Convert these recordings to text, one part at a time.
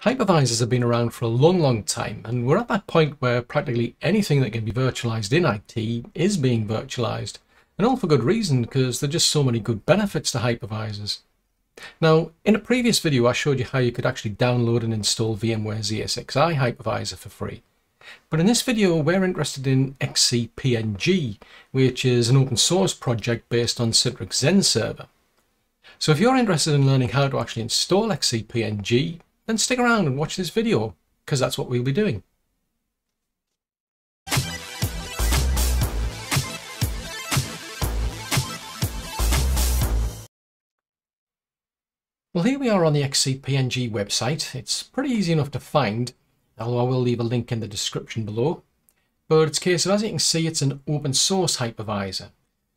Hypervisors have been around for a long time, and we're at that point where practically anything that can be virtualized in IT is being virtualized, and all for good reason, because there are just so many good benefits to hypervisors. Now, in a previous video I showed you how you could actually download and install VMware's ESXi hypervisor for free. But in this video we're interested in XCP-ng, which is an open source project based on Citrix Xen server. So if you're interested in learning how to actually install XCP-ng, then stick around and watch this video, because that's what we'll be doing. Well, here we are on the XCP-ng website. It's pretty easy enough to find, although I will leave a link in the description below. But it's a case of, as you can see, it's an open source hypervisor.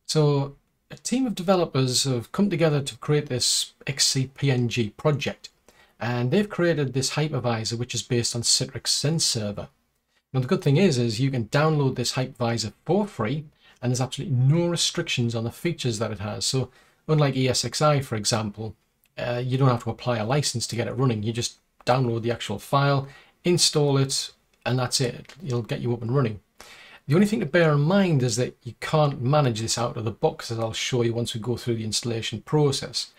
So a team of developers have come together to create this XCP-ng project. And they've created this hypervisor which is based on Citrix Xen server. Now the good thing is you can download this hypervisor for free, and there's absolutely no restrictions on the features that it has. So unlike ESXi, for example, you don't have to apply a license to get it running. You just download the actual file, install it, and that's it. It'll get you up and running. The only thing to bear in mind is that you can't manage this out of the box, as I'll show you once we go through the installation process.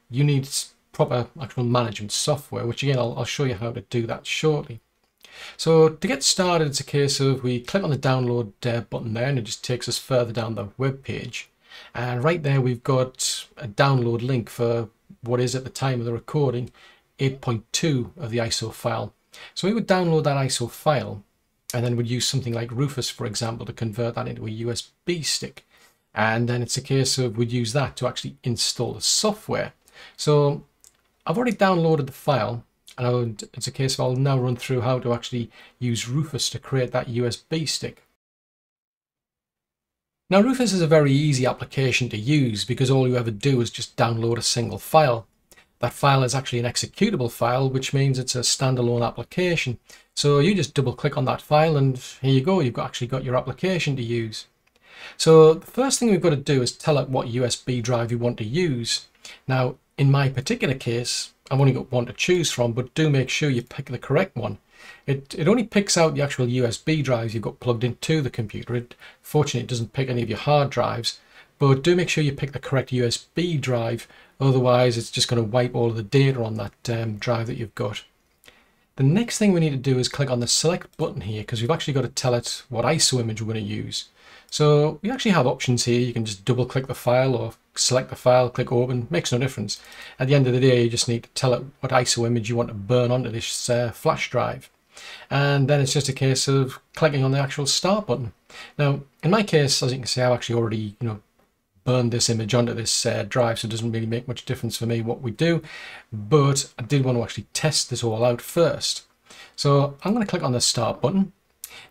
You need proper actual management software, which again I'll show you how to do that shortly. So to get started, it's a case of we click on the download button there, and it just takes us further down the web page, and right there we've got a download link for what is, at the time of the recording, 8.2 of the ISO file. So we would download that ISO file and then would use something like Rufus, for example, to convert that into a USB stick, and then it's a case of we'd use that to actually install the software. So I've already downloaded the file, and it's a case of I'll now run through how to actually use Rufus to create that USB stick. Now Rufus is a very easy application to use because all you ever do is just download a single file. That file is actually an executable file, which means it's a standalone application. So you just double click on that file and here you go, you've actually got your application to use. So the first thing we've got to do is tell it what USB drive you want to use. Now in my particular case, I've only got one to choose from, but do make sure you pick the correct one. It only picks out the actual USB drives you've got plugged into the computer. Fortunately, it doesn't pick any of your hard drives, but do make sure you pick the correct USB drive, otherwise it's just going to wipe all of the data on that drive that you've got. The next thing we need to do is click on the select button here, because we've actually got to tell it what ISO image we're going to use. So we actually have options here. You can just double click the file or select the file, click open, makes no difference. At the end of the day, you just need to tell it what ISO image you want to burn onto this flash drive. And then it's just a case of clicking on the actual start button. Now, in my case, as you can see, I've actually already, burned this image onto this drive, so it doesn't really make much difference for me what we do. But I did want to actually test this all out first. So I'm going to click on the start button.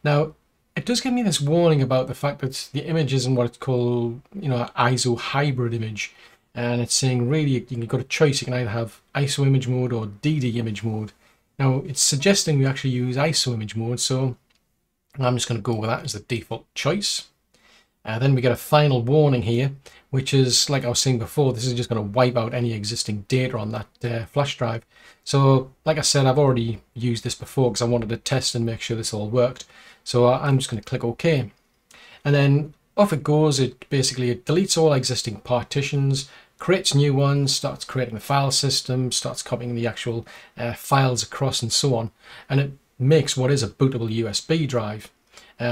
Now, it does give me this warning about the fact that the image isn't what it's called, ISO hybrid image. And it's saying really you've got a choice. You can either have ISO image mode or DD image mode. Now it's suggesting we actually use ISO image mode, so I'm just going to go with that as the default choice. Then we get a final warning here, which is, like I was saying before, this is just going to wipe out any existing data on that flash drive. So like I said, I've already used this before because I wanted to test and make sure this all worked. So I'm just going to click OK. And then off it goes. It deletes all existing partitions, creates new ones, starts creating the file system, starts copying the actual files across and so on. And it makes what is a bootable USB drive.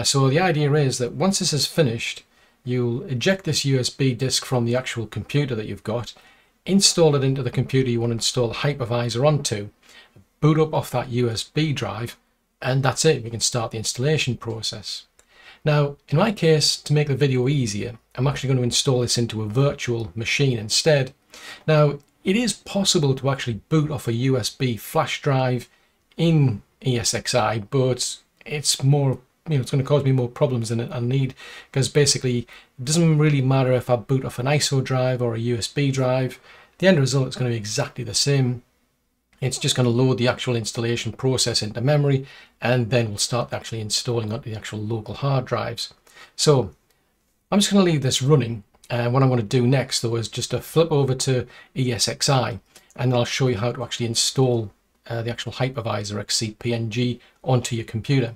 So the idea is that once this is finished, you'll eject this USB disk from the actual computer that you've got, install it into the computer you want to install the hypervisor onto, boot up off that USB drive, and that's it. We can start the installation process. Now, in my case, to make the video easier, I'm actually going to install this into a virtual machine instead. Now, it is possible to actually boot off a USB flash drive in ESXi, but it's more, it's going to cause me more problems than I need, because basically it doesn't really matter if I boot off an ISO drive or a USB drive. The end result is going to be exactly the same. It's just going to load the actual installation process into memory, and then we'll start actually installing onto the actual local hard drives. So I'm just going to leave this running, and what I'm going to do next though is just to flip over to ESXi, and then I'll show you how to actually install the actual hypervisor XCP-ng onto your computer.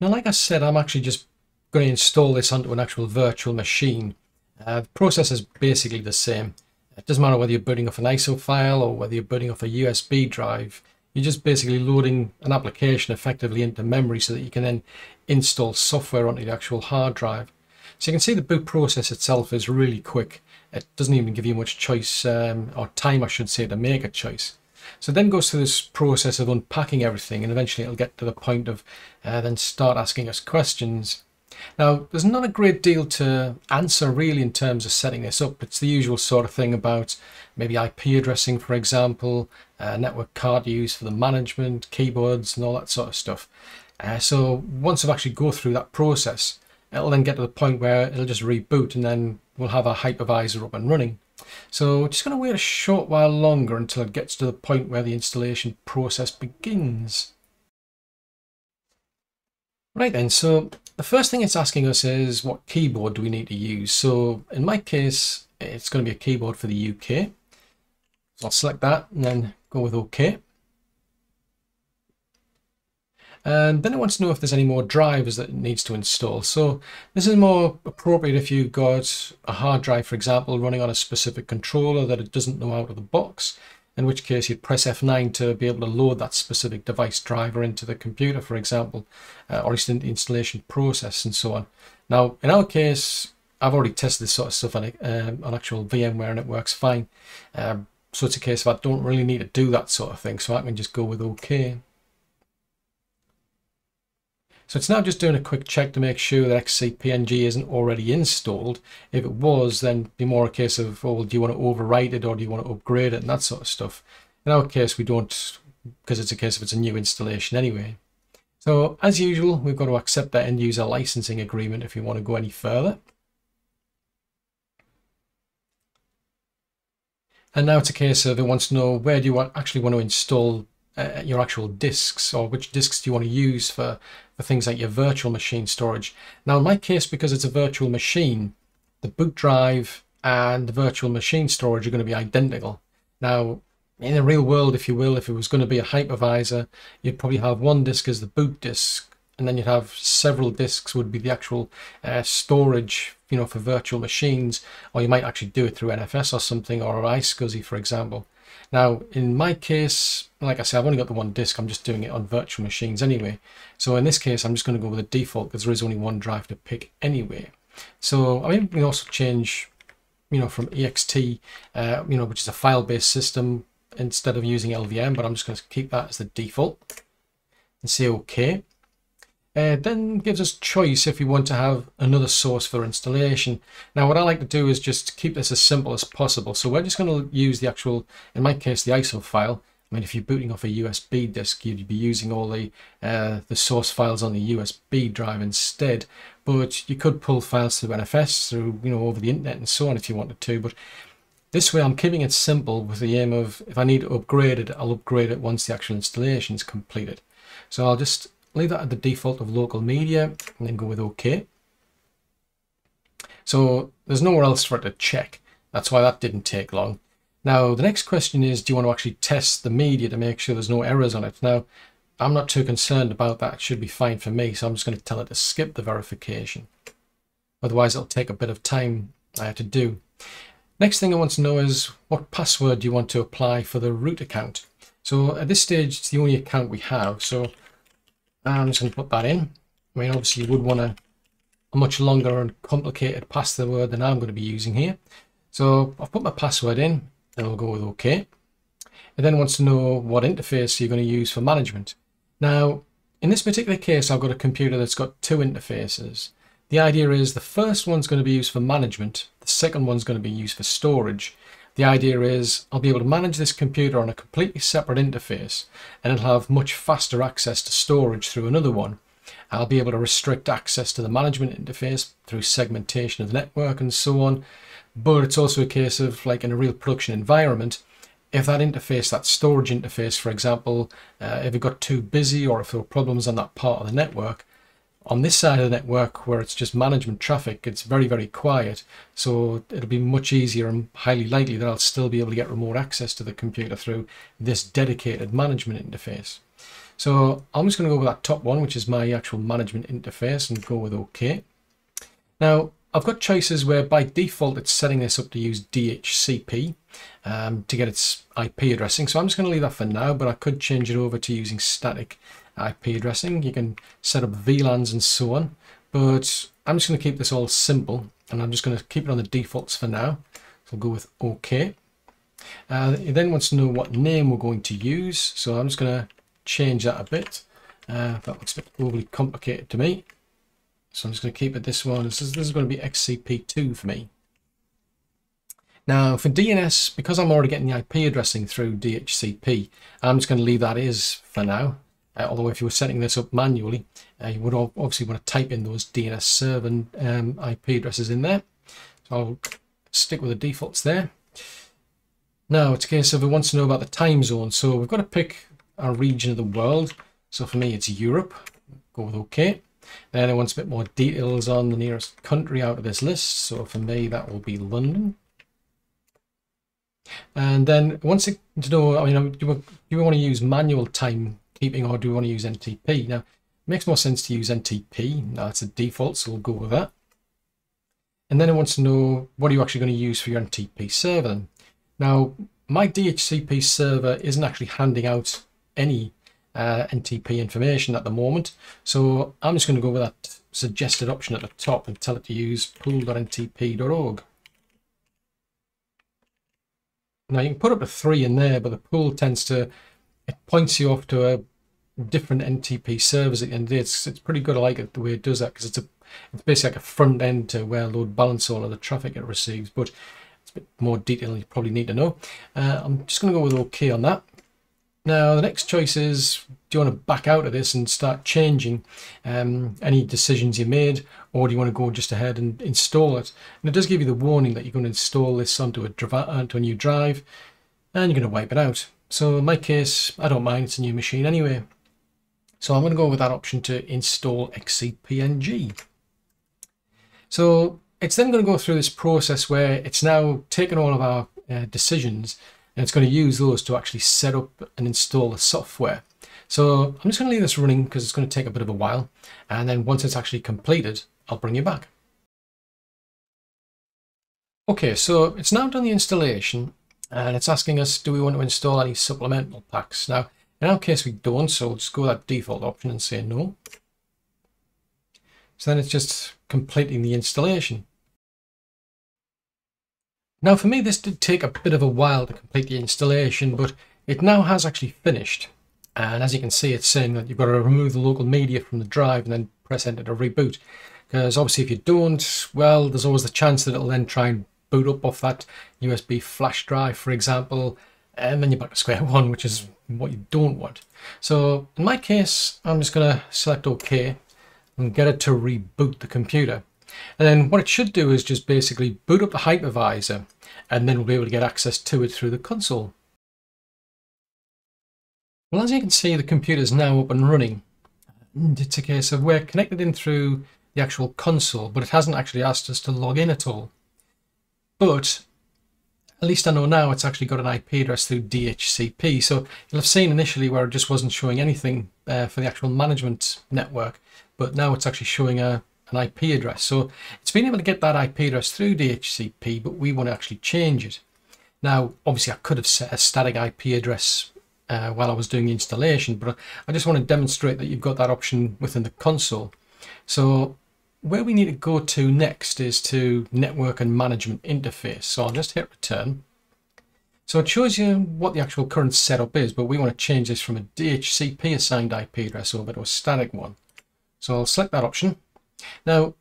Now, like I said, I'm actually just going to install this onto an actual virtual machine. The process is basically the same. It doesn't matter whether you're booting off an ISO file or whether you're booting off a USB drive. You're just basically loading an application effectively into memory so that you can then install software onto the actual hard drive. So you can see the boot process itself is really quick. It doesn't even give you much choice, or time I should say, to make a choice. So it then goes through this process of unpacking everything, and eventually it'll get to the point of then start asking us questions. Now, there's not a great deal to answer really in terms of setting this up. It's the usual sort of thing about maybe IP addressing, for example, network card use for the management, keyboards and all that sort of stuff. So once I've actually go through that process, it'll then get to the point where it'll just reboot and then we'll have our hypervisor up and running. So we're just going to wait a short while longer until it gets to the point where the installation process begins. Right then, so the first thing it's asking us is what keyboard do we need to use. So in my case, it's going to be a keyboard for the UK. So I'll select that and then go with OK. And then it wants to know if there's any more drivers that it needs to install. So this is more appropriate if you've got a hard drive, for example, running on a specific controller that it doesn't know out of the box, in which case you'd press F9 to be able to load that specific device driver into the computer, for example, or at least in the installation process and so on. Now, in our case, I've already tested this sort of stuff on actual VMware and it works fine. So it's a case of I don't really need to do that sort of thing, so I can just go with OK. So it's now just doing a quick check to make sure that XCP-ng isn't already installed. If it was, then it'd be more a case of, oh, do you want to overwrite it or do you want to upgrade it and that sort of stuff. In our case, we don't, because it's a case of it's a new installation anyway. So as usual, we've got to accept that end user licensing agreement if we want to go any further. And now it's a case of it wants to know where do you actually want to install your actual disks, or which disks do you want to use for things like your virtual machine storage. Now in my case, because it's a virtual machine, the boot drive and the virtual machine storage are going to be identical. Now in the real world, if you will, if it was going to be a hypervisor, you'd probably have one disk as the boot disk, and then you'd have several disks would be the actual storage, you know, for virtual machines, or you might actually do it through NFS or something, or iSCSI, for example. Now, in my case, like I said, I've only got the one disk. I'm just doing it on virtual machines anyway. So in this case, I'm just going to go with the default because there is only one drive to pick anyway. So I mean, we can also change, you know, from ext, you know, which is a file-based system, instead of using LVM, but I'm just going to keep that as the default and say OK. Then gives us choice if we want to have another source for installation. Now what I like to do is just keep this as simple as possible. So we're just going to use the actual, in my case, the ISO file. I mean, if you're booting off a USB disk, you'd be using all the source files on the USB drive instead. But you could pull files through NFS, through, you know, over the internet and so on if you wanted to. But this way I'm keeping it simple with the aim of, if I need to upgrade it, I'll upgrade it once the actual installation is completed. So I'll just leave that at the default of local media and then go with OK. So there's nowhere else for it to check. That's why that didn't take long. Now the next question is, do you want to actually test the media to make sure there's no errors on it? Now I'm not too concerned about that. It should be fine for me. So I'm just going to tell it to skip the verification. Otherwise it'll take a bit of time to do. Next thing I want to know is what password do you want to apply for the root account? So at this stage, it's the only account we have. So I'm just going to put that in. I mean, obviously you would want a much longer and complicated password than I'm going to be using here. So I've put my password in and we'll go with OK. It then wants to know what interface you're going to use for management. Now, in this particular case, I've got a computer that's got two interfaces. The idea is the first one's going to be used for management. The second one's going to be used for storage. The idea is I'll be able to manage this computer on a completely separate interface, and it'll have much faster access to storage through another one. I'll be able to restrict access to the management interface through segmentation of the network and so on. But it's also a case of, like in a real production environment, if that interface, that storage interface, for example, if it got too busy or if there were problems on that part of the network, On this side of the network where it's just management traffic, it's very, very quiet. So it'll be much easier and highly likely that I'll still be able to get remote access to the computer through this dedicated management interface. So I'm just going to go with that top one, which is my actual management interface, and go with OK. Now, I've got choices where by default it's setting this up to use DHCP to get its IP addressing. So I'm just going to leave that for now, but I could change it over to using static IP addressing. You can set up VLANs and so on, but I'm just going to keep this all simple, and I'm just going to keep it on the defaults for now. So I'll go with OK. It then wants to know what name we're going to use, so I'm just going to change that a bit. That looks a bit overly complicated to me. So I'm just going to keep it this one. This is going to be XCP2 for me. Now for DNS, because I'm already getting the IP addressing through DHCP, I'm just going to leave that as for now. Although if you were setting this up manually, you would obviously want to type in those DNS server and IP addresses in there. So I'll stick with the defaults there. Now it's a case of it wants to know about the time zone. So we've got to pick our region of the world. So for me, it's Europe. Go with OK. Then it wants a bit more details on the nearest country out of this list. So for me, that will be London. And then once it to know, I mean, do you want to use manual time keeping, or do we want to use NTP? Now, it makes more sense to use NTP. Now it's a default, so we'll go with that. And then it wants to know what are you actually going to use for your NTP server then. Now, my DHCP server isn't actually handing out any NTP information at the moment, so I'm just going to go with that suggested option at the top and tell it to use pool.ntp.org. Now you can put up to 3 in there, but the pool it points you off to a different NTP servers at the end of the day. It's pretty good. I like it the way it does that, because it's basically like a front end to where load balance all of the traffic it receives, but it's a bit more detail you probably need to know. I'm just going to go with OK on that. Now the next choice is, do you want to back out of this and start changing any decisions you made, or do you want to go just ahead and install it? And it does give you the warning that you're going to install this onto a new drive and you're going to wipe it out. So in my case, I don't mind, it's a new machine anyway. So I'm going to go with that option to install XCP-ng. So it's then going to go through this process where it's now taken all of our decisions, and it's going to use those to actually set up and install the software. So I'm just going to leave this running because it's going to take a bit of a while. And then once it's actually completed, I'll bring you back. Okay, so it's now done the installation, and it's asking us, do we want to install any supplemental packs? Now, in our case, we don't, so we'll just go with that default option and say no. So then it's just completing the installation. Now for me, this did take a bit of a while to complete the installation, but it now has actually finished. And as you can see, it's saying that you've got to remove the local media from the drive and then press enter to reboot. Because obviously if you don't, well, there's always the chance that it'll then try and boot up off that USB flash drive, for example, and then you're back to square one, which is what you don't want. So in my case, I'm just going to select OK and get it to reboot the computer. And then what it should do is just basically boot up the hypervisor, and then we'll be able to get access to it through the console. Well, as you can see, the computer is now up and running. And it's a case of we're connected in through the actual console, but it hasn't actually asked us to log in at all. But at least I know now it's actually got an IP address through DHCP. So you'll have seen initially where it just wasn't showing anything for the actual management network, but now it's actually showing an IP address. So it's been able to get that IP address through DHCP, but we want to actually change it. Now, obviously I could have set a static IP address while I was doing the installation, but I just want to demonstrate that you've got that option within the console. So where we need to go to next is to network and management interface. So I'll just hit return. So it shows you what the actual current setup is, but we want to change this from a DHCP assigned IP address over to a static one. So I'll select that option. Now,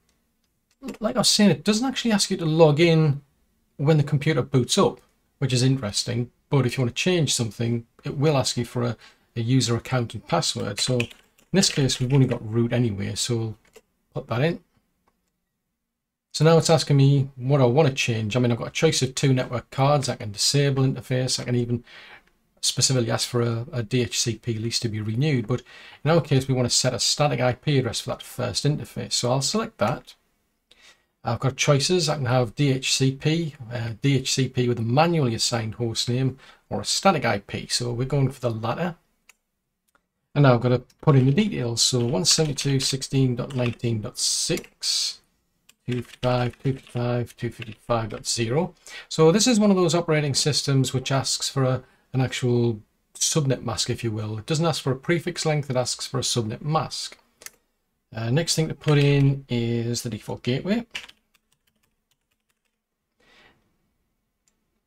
like I was saying, it doesn't actually ask you to log in when the computer boots up, which is interesting. But if you want to change something, it will ask you for a user account and password. So in this case, we've only got root anyway, so we'll put that in. So now it's asking me what I want to change. I mean, I've got a choice of 2 network cards. I can disable interface. I can even specifically ask for a DHCP lease to be renewed, but in our case we want to set a static IP address for that first interface. So I'll select that. I've got choices. I can have DHCP with a manually assigned host name, or a static IP. So we're going for the latter. And now I've got to put in the details. So 172.16.19.6, 255, 255.0. So this is one of those operating systems which asks for an actual subnet mask, if you will. It doesn't ask for a prefix length, it asks for a subnet mask. Next thing to put in is the default gateway.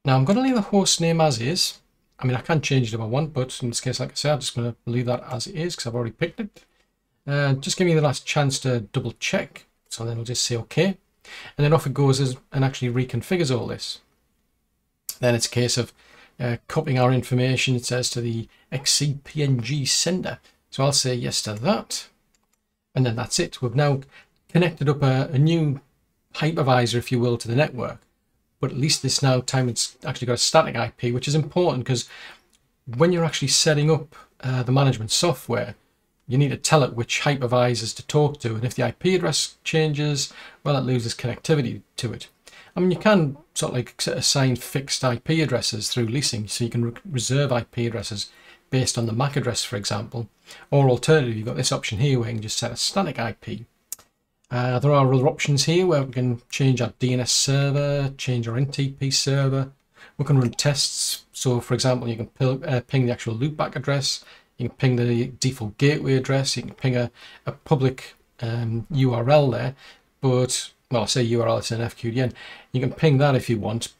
Now I'm going to leave the host name as is. I mean, I can change it if I want, but in this case, like I said, I'm just going to leave that as it is because I've already picked it. Just give me the last chance to double check. So then I'll just say OK. And then off it goes and actually reconfigures all this. Then it's a case of copying our information, it says, to the XCP-ng sender. So I'll say yes to that. And then that's it. We've now connected up a new hypervisor, if you will, to the network. But at least this time it's actually got a static IP, which is important because when you're actually setting up the management software, you need to tell it which hypervisors to talk to. And if the IP address changes, well, it loses connectivity to it. I mean, you can sort of like assign fixed IP addresses through leasing, so you can reserve IP addresses based on the MAC address, for example. Or alternatively, you've got this option here where you can just set a static IP. There are other options here where we can change our DNS server, change our NTP server. We can run tests. So, for example, you can ping the actual loopback address. You can ping the default gateway address. You can ping a public URL there. But, well, I say URL, it's an FQDN. You can ping that if you want,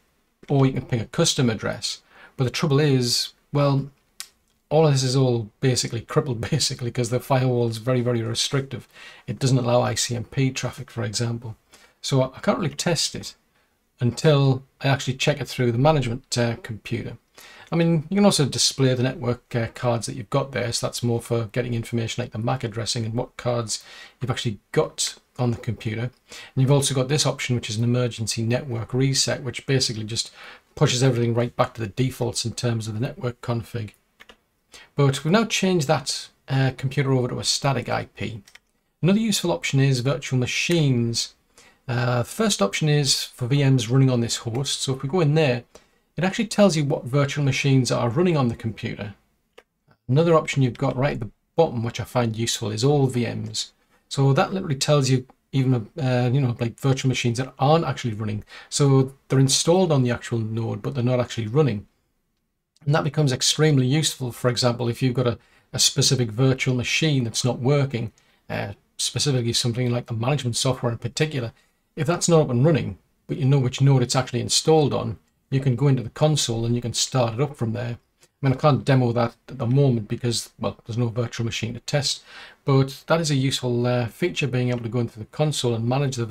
or you can ping a custom address. But the trouble is, well, all of this is all basically crippled, because the firewall is very, very restrictive. It doesn't allow ICMP traffic, for example. So I can't really test it until I actually check it through the management computer. I mean, you can also display the network cards that you've got there, so that's more for getting information like the MAC addressing and what cards you've actually got on the computer. And you've also got this option, which is an emergency network reset, which basically just pushes everything right back to the defaults in terms of the network config. But we've now changed that computer over to a static IP. Another useful option is virtual machines. The first option is for VMs running on this host. So if we go in there, it actually tells you what virtual machines are running on the computer. Another option you've got right at the bottom, which I find useful, is all VMs. So that literally tells you even like virtual machines that aren't actually running. So they're installed on the actual node, but they're not actually running. And that becomes extremely useful, for example, if you've got a specific virtual machine that's not working, specifically something like the management software in particular. If that's not up and running, but you know which node it's actually installed on, you can go into the console and you can start it up from there. I mean, I can't demo that at the moment because, well, there's no virtual machine to test, but that is a useful feature, being able to go into the console and manage the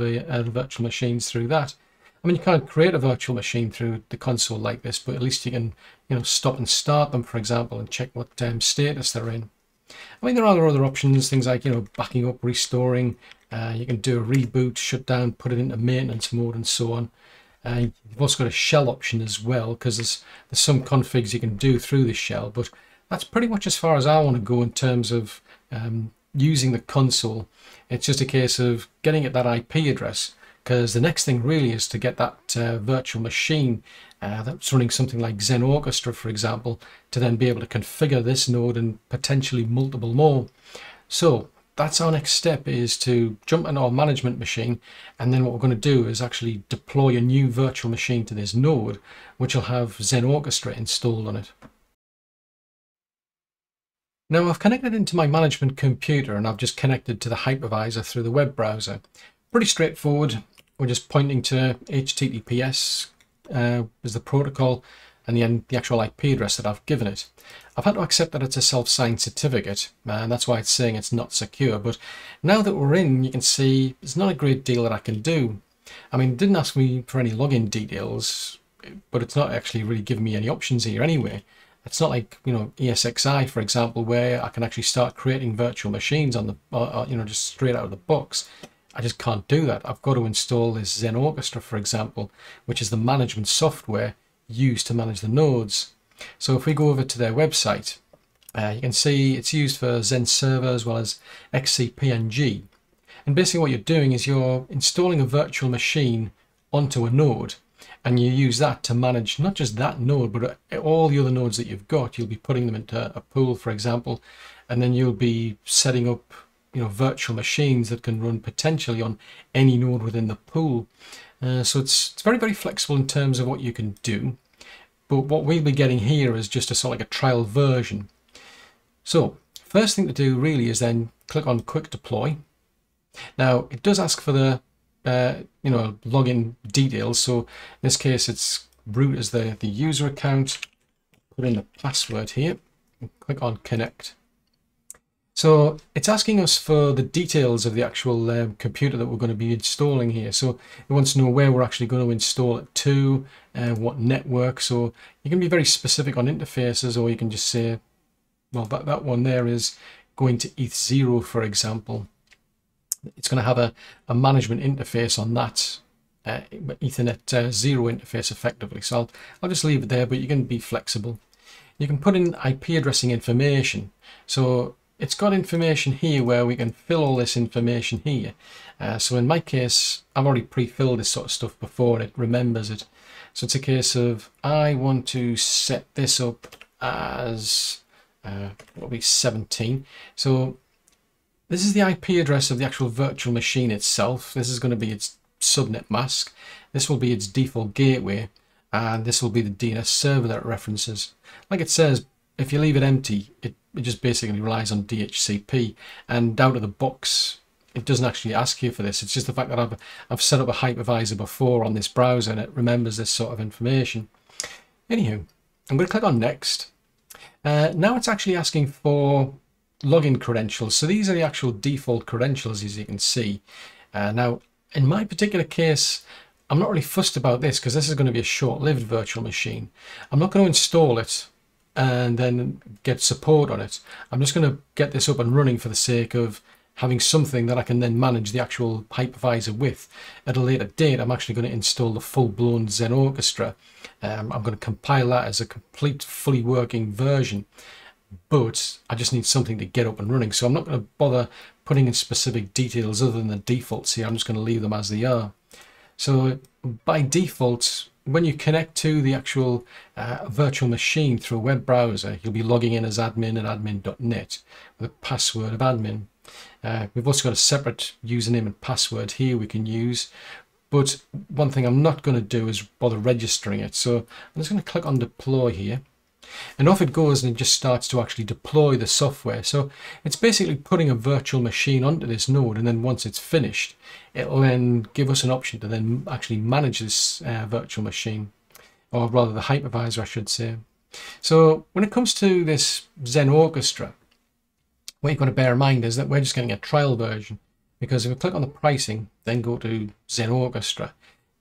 virtual machines through that. I mean, you can't create a virtual machine through the console like this, but at least you can, stop and start them, for example, and check what status they're in. I mean, there are other options, things like, backing up, restoring. You can do a reboot, shut down, put it into maintenance mode, and so on. You've also got a shell option as well, because there's some configs you can do through the shell, but that's pretty much as far as I want to go in terms of using the console. It's just a case of getting at that IP address, because the next thing really is to get that virtual machine that's running something like Xen Orchestra, for example, to then be able to configure this node and potentially multiple more. So that's our next step, is to jump into our management machine, and then what we're going to do is actually deploy a new virtual machine to this node, which will have Xen Orchestra installed on it. Now I've connected into my management computer, and I've just connected to the hypervisor through the web browser. Pretty straightforward. We're just pointing to HTTPS as the protocol, and then the actual IP address that I've given it. I've had to accept that it's a self-signed certificate, and that's why it's saying it's not secure. But now that we're in, you can see there's not a great deal that I can do. I mean, it didn't ask me for any login details, but it's not actually really giving me any options here anyway. It's not like, ESXi, for example, where I can actually start creating virtual machines on the, just straight out of the box. I just can't do that. I've got to install this Xen Orchestra, for example, which is the management software used to manage the nodes. So if we go over to their website, you can see it's used for Xen Server as well as XCP-ng. And basically what you're doing is you're installing a virtual machine onto a node, and you use that to manage not just that node, but all the other nodes that you've got. You'll be putting them into a pool, for example, and then you'll be setting up, you know, virtual machines that can run potentially on any node within the pool. So it's very, very flexible in terms of what you can do. But what we'll be getting here is just a sort of like a trial version. So first thing to do really is then click on Quick Deploy. Now it does ask for the you know, login details. So in this case it's root as the user account. Put in the password here and click on Connect. So it's asking us for the details of the actual computer that we're going to be installing here. So it wants to know where we're actually going to install it to, what network. So you can be very specific on interfaces, or you can just say, well, that one there is going to ETH0, for example. It's going to have a management interface on that Ethernet 0 interface effectively. So I'll just leave it there, but you can be flexible. You can put in IP addressing information. So it's got information here where we can fill all this information here. So in my case, I've already pre-filled this sort of stuff before, and it remembers it. So it's a case of, I want to set this up as what'll be 17. So this is the IP address of the actual virtual machine itself. This is going to be its subnet mask. This will be its default gateway, and this will be the DNS server that it references. Like it says, if you leave it empty, it just basically relies on DHCP, and out of the box it doesn't actually ask you for this. It's just the fact that I've set up a hypervisor before on this browser, and it remembers this sort of information. Anywho, I'm going to click on Next. Now it's actually asking for login credentials. So these are the actual default credentials, as you can see. Now in my particular case, I'm not really fussed about this because this is going to be a short-lived virtual machine. I'm not going to install it and then get support on it. I'm just going to get this up and running for the sake of having something that I can then manage the actual hypervisor with. At a later date, I'm actually going to install the full-blown Xen Orchestra. I'm going to compile that as a complete, fully working version, but I just need something to get up and running. So I'm not going to bother putting in specific details other than the defaults here. I'm just going to leave them as they are. So by default, when you connect to the actual virtual machine through a web browser, you'll be logging in as admin at admin.net with a password of admin. We've also got a separate username and password here we can use, but one thing I'm not going to do is bother registering it. So I'm just going to click on deploy here, and off it goes, and it just starts to actually deploy the software. So it's basically putting a virtual machine onto this node, and then once it's finished, it'll then give us an option to then actually manage this virtual machine, or rather the hypervisor, I should say. So when it comes to this Xen Orchestra, what you've got to bear in mind is that we're just getting a trial version, because if we click on the pricing, then go to Xen Orchestra,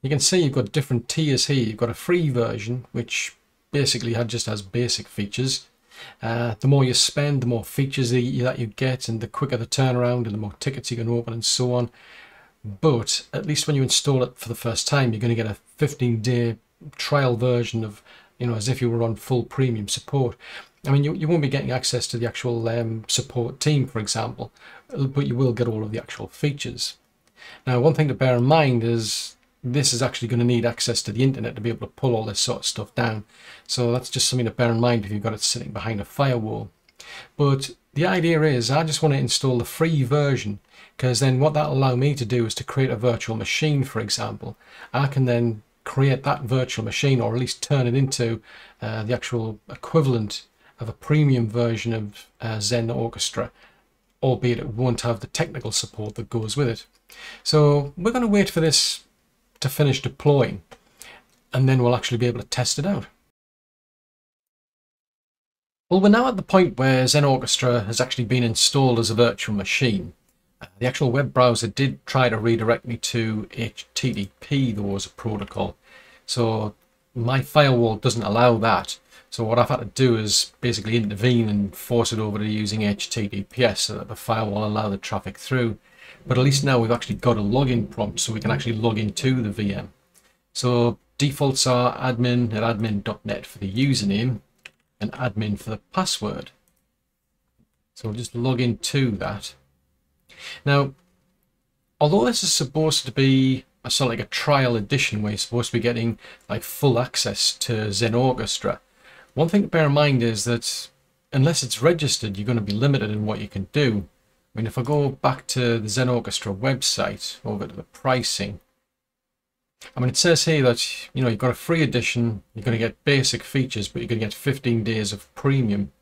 you can see you've got different tiers here. You've got a free version, which basically just has basic features. The more you spend, the more features that you get, and the quicker the turnaround, and the more tickets you can open, and so on. But at least when you install it for the first time, you're going to get a 15-day trial version of, you know, as if you were on full premium support. I mean, you won't be getting access to the actual support team, for example, but you will get all of the actual features. Now, one thing to bear in mind is this is actually going to need access to the internet to be able to pull all this sort of stuff down. So that's just something to bear in mind if you've got it sitting behind a firewall. But the idea is I just want to install the free version, because then what that'll allow me to do is to create a virtual machine, for example. I can then create that virtual machine, or at least turn it into the actual equivalent of a premium version of Xen Orchestra, albeit it won't have the technical support that goes with it. So we're going to wait for this to finish deploying, and then we'll actually be able to test it out. Well, we're now at the point where Xen Orchestra has actually been installed as a virtual machine. The actual web browser did try to redirect me to HTTP, though, as a protocol. So my firewall doesn't allow that. So what I've had to do is basically intervene and force it over to using HTTPS so that the firewall will allow the traffic through. But at least now we've actually got a login prompt, so we can actually log into the VM. So defaults are admin at admin.net for the username. and admin for the password. So we'll just log into that. Now, although this is supposed to be a sort of like a trial edition where you're supposed to be getting like full access to Xen Orchestra, one thing to bear in mind is that unless it's registered, you're going to be limited in what you can do. I mean, if I go back to the Xen Orchestra website, over to the pricing, I mean, it says here that, you know, you've got a free edition, you're going to get basic features, but you're going to get 15 days of premium.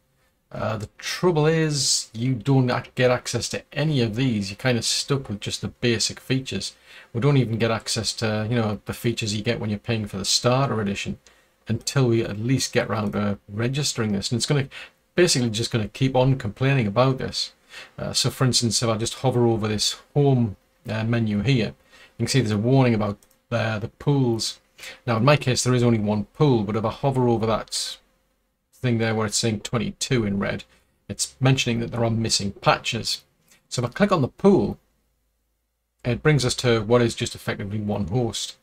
The trouble is, you don't get access to any of these. You're kind of stuck with just the basic features. We don't even get access to, you know, the features you get when you're paying for the starter edition until we at least get around to registering this. And it's going to basically just going to keep on complaining about this. So for instance, if I just hover over this home menu here, you can see there's a warning about the pools. Now in my case there is only one pool, but if I hover over that thing there where it's saying 22 in red, it's mentioning that there are missing patches. So if I click on the pool, it brings us to what is just effectively one host.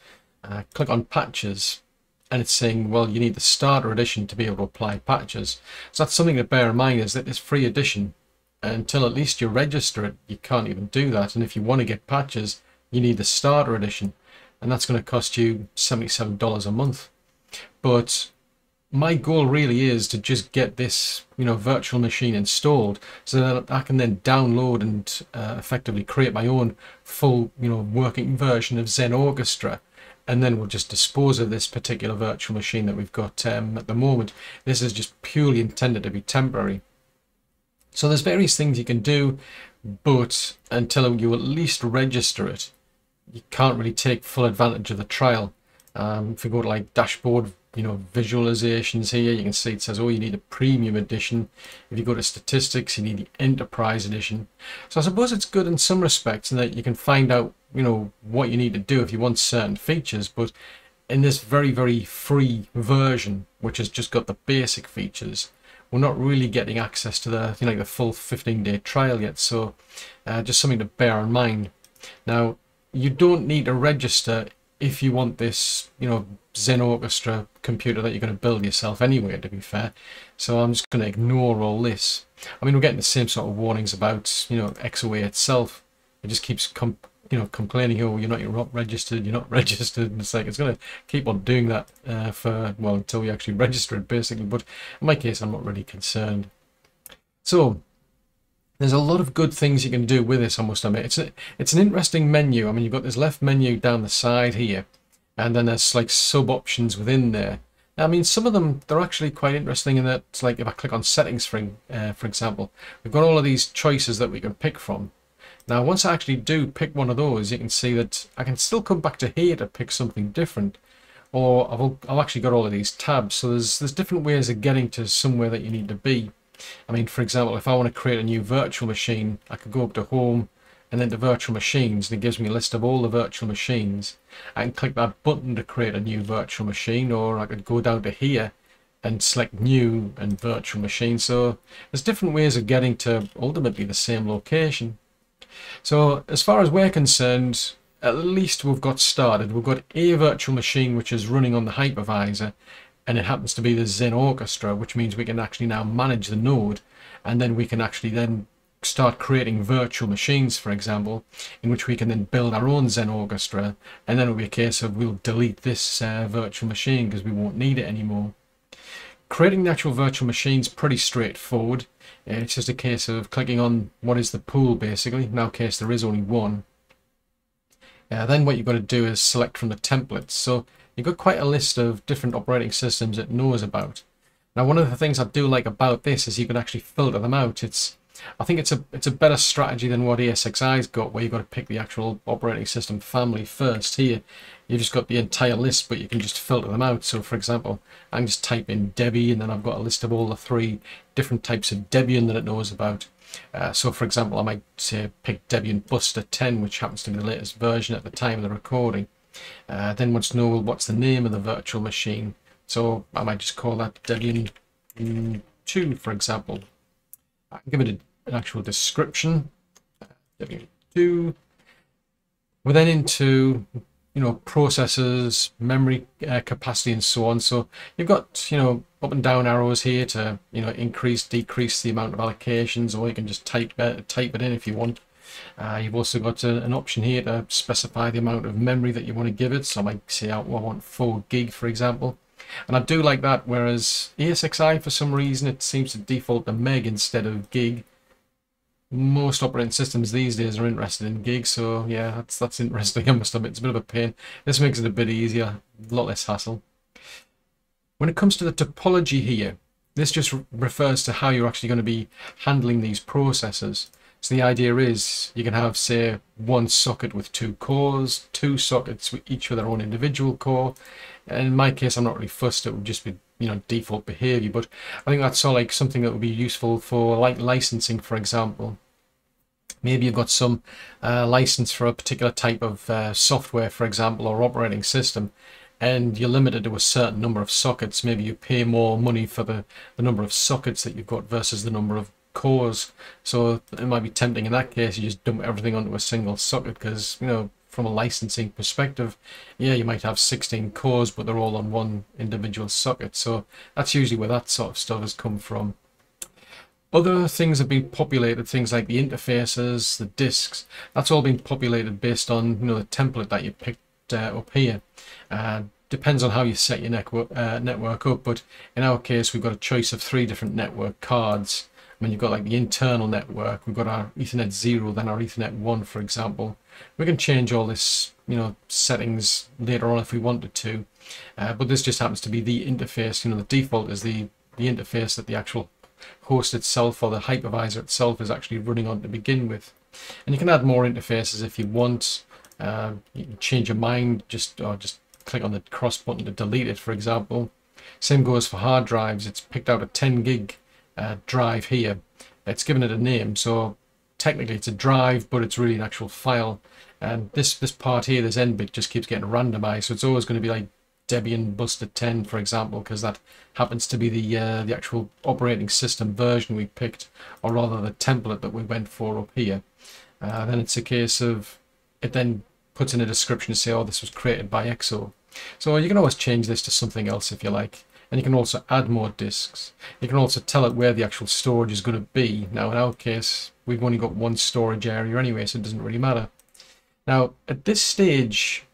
Click on patches, and it's saying, well, you need the starter edition to be able to apply patches. So that's something to bear in mind, is that this free edition, until at least you register it, you can't even do that. And if you want to get patches, you need the starter edition, and that's going to cost you $77 a month. But my goal really is to just get this, you know, virtual machine installed so that I can then download and effectively create my own full, you know, working version of Xen Orchestra. And then we'll just dispose of this particular virtual machine that we've got at the moment. This is just purely intended to be temporary. So there's various things you can do, but until you at least register it, you can't really take full advantage of the trial. If you go to like dashboard, you know, visualizations here, you can see it says, oh, you need a premium edition. If you go to statistics, you need the enterprise edition. So I suppose it's good in some respects in that you can find out, you know, what you need to do if you want certain features. But in this very, very free version, which has just got the basic features, we're not really getting access to the, you know, like the full 15-day trial yet. So just something to bear in mind. Now, you don't need to register if you want this, you know, Xen Orchestra computer that you're going to build yourself anyway, to be fair. So I'm just going to ignore all this. I mean, we're getting the same sort of warnings about, you know, XOA itself. It just keeps complaining, oh, you're not registered, you're not registered. And it's like, it's going to keep on doing that for, well, until we actually register it, basically. But in my case, I'm not really concerned. So there's a lot of good things you can do with this, I must admit. It's an interesting menu. I mean, you've got this left menu down the side here, and then there's like sub options within there. Now, I mean, some of them, they're actually quite interesting in that, it's like if I click on settings, for example, we've got all of these choices that we can pick from. Now, once I actually do pick one of those, you can see that I can still come back to here to pick something different. Or I've actually got all of these tabs, so there's different ways of getting to somewhere that you need to be. I mean, for example, if I want to create a new virtual machine, I could go up to Home and then to Virtual Machines, and it gives me a list of all the virtual machines. I can click that button to create a new virtual machine, or I could go down to here and select New and Virtual Machine. So there's different ways of getting to ultimately the same location. So as far as we're concerned, at least we've got started. We've got a virtual machine which is running on the hypervisor, and it happens to be the Xen Orchestra, which means we can actually now manage the node, and then we can actually then start creating virtual machines, for example, in which we can then build our own Xen Orchestra, and then it'll be a case of we'll delete this virtual machine because we won't need it anymore. Creating the actual virtual machine is pretty straightforward. It's just a case of clicking on what is the pool, basically. In our case, there is only one. Then what you've got to do is select from the templates. So you've got quite a list of different operating systems it knows about. Now, one of the things I do like about this is you can actually filter them out. I think it's a better strategy than what ESXi's got, where you've got to pick the actual operating system family first. Here, you've just got the entire list, but you can just filter them out. So, for example, I can just type in Debian, and then I've got a list of all the 3 different types of Debian that it knows about. So, for example, I might say pick Debian Buster 10, which happens to be the latest version at the time of the recording. Then wants to know, well, what's the name of the virtual machine. So I might just call that Debian 2, for example. I can give it an actual description. Debian 2. We're then into processors, memory capacity, and so on. So you've got, up and down arrows here to, increase, decrease the amount of allocations, or you can just type it in if you want. You've also got an option here to specify the amount of memory that you want to give it. So I might say I want 4 gig, for example. And I do like that, whereas ESXi, for some reason, it seems to default to meg instead of gig. Most operating systems these days are interested in gig, so yeah, that's interesting. I must admit, it's a bit of a pain. This makes it a bit easier, a lot less hassle. When it comes to the topology here, this just refers to how you're actually going to be handling these processors. So the idea is you can have, say, one socket with 2 cores, 2 sockets each with their own individual core. And in my case, I'm not really fussed. It would just be, default behavior. But I think that's all like something that would be useful for like licensing, for example. Maybe you've got some license for a particular type of software, for example, or operating system, and you're limited to a certain number of sockets. Maybe you pay more money for the number of sockets that you've got versus the number of cores. So it might be tempting in that case, you just dump everything onto a single socket, because, from a licensing perspective, yeah, you might have 16 cores, but they're all on one individual socket. So that's usually where that sort of stuff has come from. Other things have been populated, things like the interfaces, the disks. That's all been populated based on, the template that you picked up here. Depends on how you set your network up, but in our case, we've got a choice of 3 different network cards. I mean, you've got like the internal network, we've got our Ethernet 0, then our Ethernet 1, for example. We can change all this, settings later on if we wanted to, but this just happens to be the interface. The default is the interface that the actual host itself or the hypervisor itself is actually running on to begin with. And you can add more interfaces if you want. You can change your mind, just click on the cross button to delete it, for example. Same goes for hard drives. It's picked out a 10 gig drive here. It's given it a name, so technically it's a drive, but it's really an actual file. And this part here, this end bit, just keeps getting randomized, so it's always going to be like Debian busted 10, for example, because that happens to be the actual operating system version we picked, or rather the template that we went for up here. Then it's a case of it then puts in a description to say, oh, this was created by XO. So you can always change this to something else if you like. And you can also add more disks. You can also tell it where the actual storage is going to be. Now, in our case, we've only got one storage area anyway, so it doesn't really matter. Now, at this stage,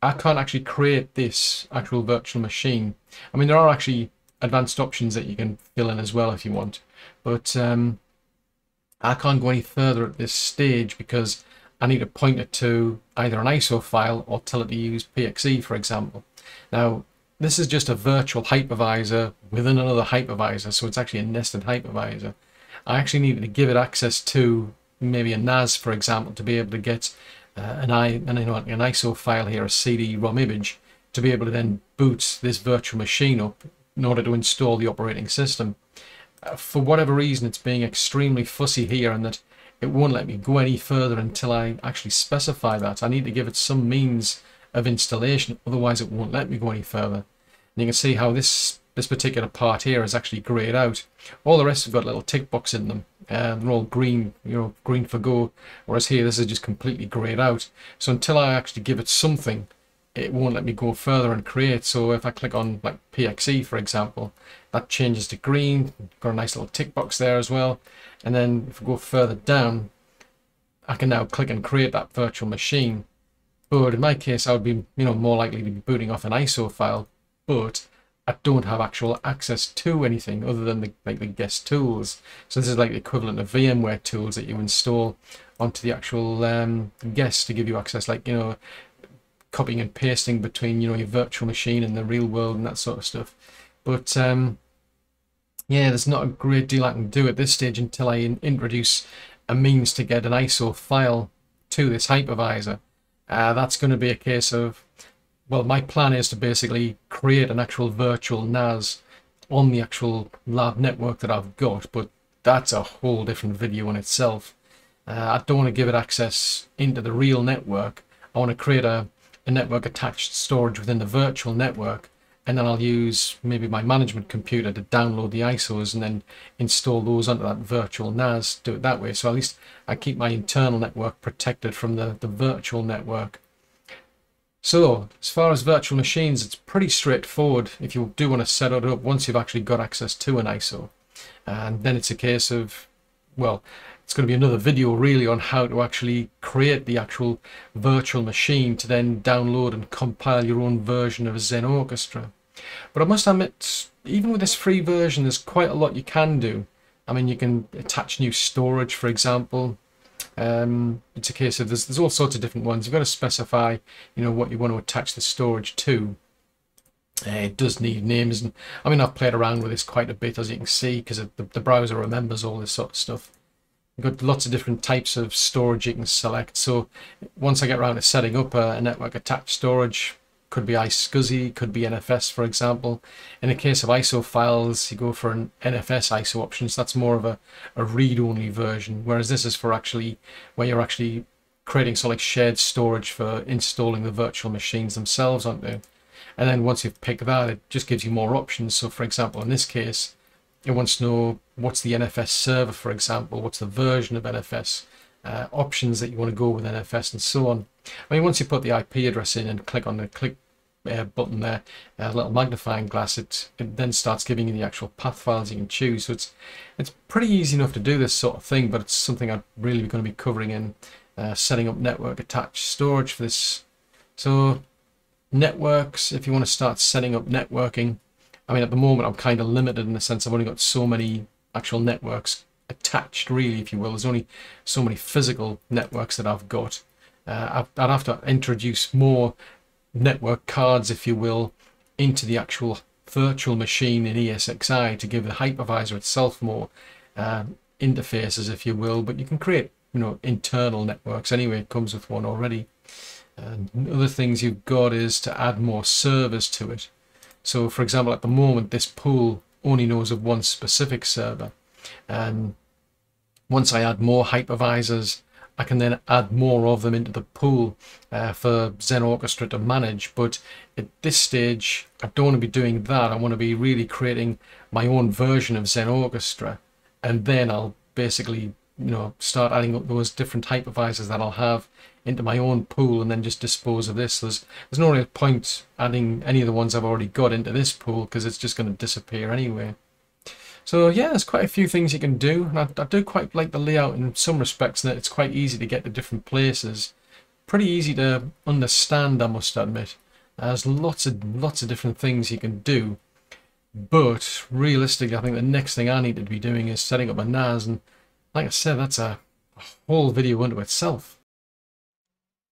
I can't actually create this actual virtual machine. I mean, there are actually advanced options that you can fill in as well if you want. But I can't go any further at this stage because I need to point it to either an ISO file or tell it to use PXE, for example. Now, this is just a virtual hypervisor within another hypervisor, so it's actually a nested hypervisor. I actually needed to give it access to maybe a NAS, for example, to be able to get an ISO file here, a CD-ROM image, to be able to then boot this virtual machine up in order to install the operating system. For whatever reason, it's being extremely fussy here, and that it won't let me go any further until I actually specify that. I need to give it some means of installation, otherwise it won't let me go any further. And you can see how this particular part here is actually grayed out. All the rest have got a little tick box in them. They're all green, green for go. Whereas here, this is just completely grayed out. So until I actually give it something, it won't let me go further and create. So if I click on like PXE, for example, that changes to green. Got a nice little tick box there as well. And then if we go further down, I can now click and create that virtual machine. But in my case, I would be, more likely to be booting off an ISO file, but I don't have actual access to anything other than the guest tools. So this is like the equivalent of VMware tools that you install onto the actual guest to give you access, like, copying and pasting between, your virtual machine and the real world and that sort of stuff. But yeah, there's not a great deal I can do at this stage until I introduce a means to get an ISO file to this hypervisor. That's going to be a case of, well, my plan is to basically create an actual virtual NAS on the actual lab network that I've got, but that's a whole different video in itself. I don't want to give it access into the real network. I want to create a network attached storage within the virtual network, and then I'll use maybe my management computer to download the ISOs and then install those onto that virtual NAS, do it that way. So at least I keep my internal network protected from the virtual network. So as far as virtual machines, it's pretty straightforward if you do want to set it up once you've actually got access to an ISO. And then it's a case of, well, it's going to be another video really on how to actually create the actual virtual machine to then download and compile your own version of Xen Orchestra. But I must admit, even with this free version, there's quite a lot you can do. I mean, you can attach new storage, for example. It's a case of there's all sorts of different ones. You've got to specify, you know, what you want to attach the storage to. It does need names, and I mean, I've played around with this quite a bit, as you can see, because the browser remembers all this sort of stuff. You've got lots of different types of storage you can select. So once I get around to setting up a network attached storage, could be iSCSI, could be NFS, for example. In the case of ISO files, you go for an NFS ISO option, so that's more of a read-only version, whereas this is for actually where you're actually creating sort of like shared storage for installing the virtual machines themselves onto. And then once you've picked that, it just gives you more options. So for example, in this case, it wants to know what's the NFS server, for example, what's the version of NFS, options that you want to go with NFS, and so on. I mean, once you put the IP address in and click on the button there, a little magnifying glass, it then starts giving you the actual path files you can choose. So it's pretty easy enough to do this sort of thing, but it's something I'm really going to be covering in setting up network attached storage for this. So networks, if you want to start setting up networking, I mean, at the moment I'm kind of limited in the sense I've only got so many actual networks attached, really, if you will. There's only so many physical networks that I've got. I'd have to introduce more network cards, if you will, into the actual virtual machine in ESXi to give the hypervisor itself more interfaces, if you will. But you can create, you know, internal networks anyway. It comes with one already. And other things you've got is to add more servers to it. So for example, at the moment this pool only knows of one specific server, and once I add more hypervisors, I can then add more of them into the pool for Xen Orchestra to manage. But at this stage, I don't want to be doing that. I want to be really creating my own version of Xen Orchestra, and then I'll basically, you know, start adding up those different hypervisors that I'll have into my own pool, and then just dispose of this. There's no real point adding any of the ones I've already got into this pool, because it's just going to disappear anyway. So yeah, there's quite a few things you can do, and I do quite like the layout in some respects, that it's quite easy to get to different places. Pretty easy to understand, I must admit. There's lots of different things you can do, but realistically I think the next thing I need to be doing is setting up a NAS, and like I said, that's a whole video unto itself.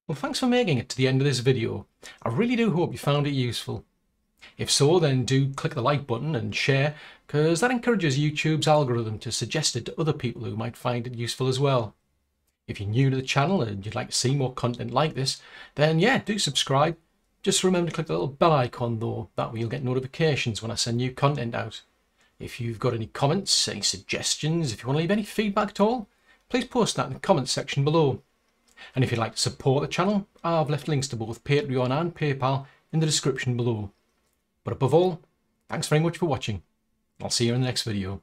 Well, thanks for making it to the end of this video. I really do hope you found it useful. If so, then do click the like button and share, because that encourages YouTube's algorithm to suggest it to other people who might find it useful as well. If you're new to the channel and you'd like to see more content like this, then yeah, do subscribe. Just remember to click the little bell icon though, that way you'll get notifications when I send new content out. If you've got any comments, any suggestions, if you want to leave any feedback at all, please post that in the comments section below. And if you'd like to support the channel, I've left links to both Patreon and PayPal in the description below. But above all, thanks very much for watching. I'll see you in the next video.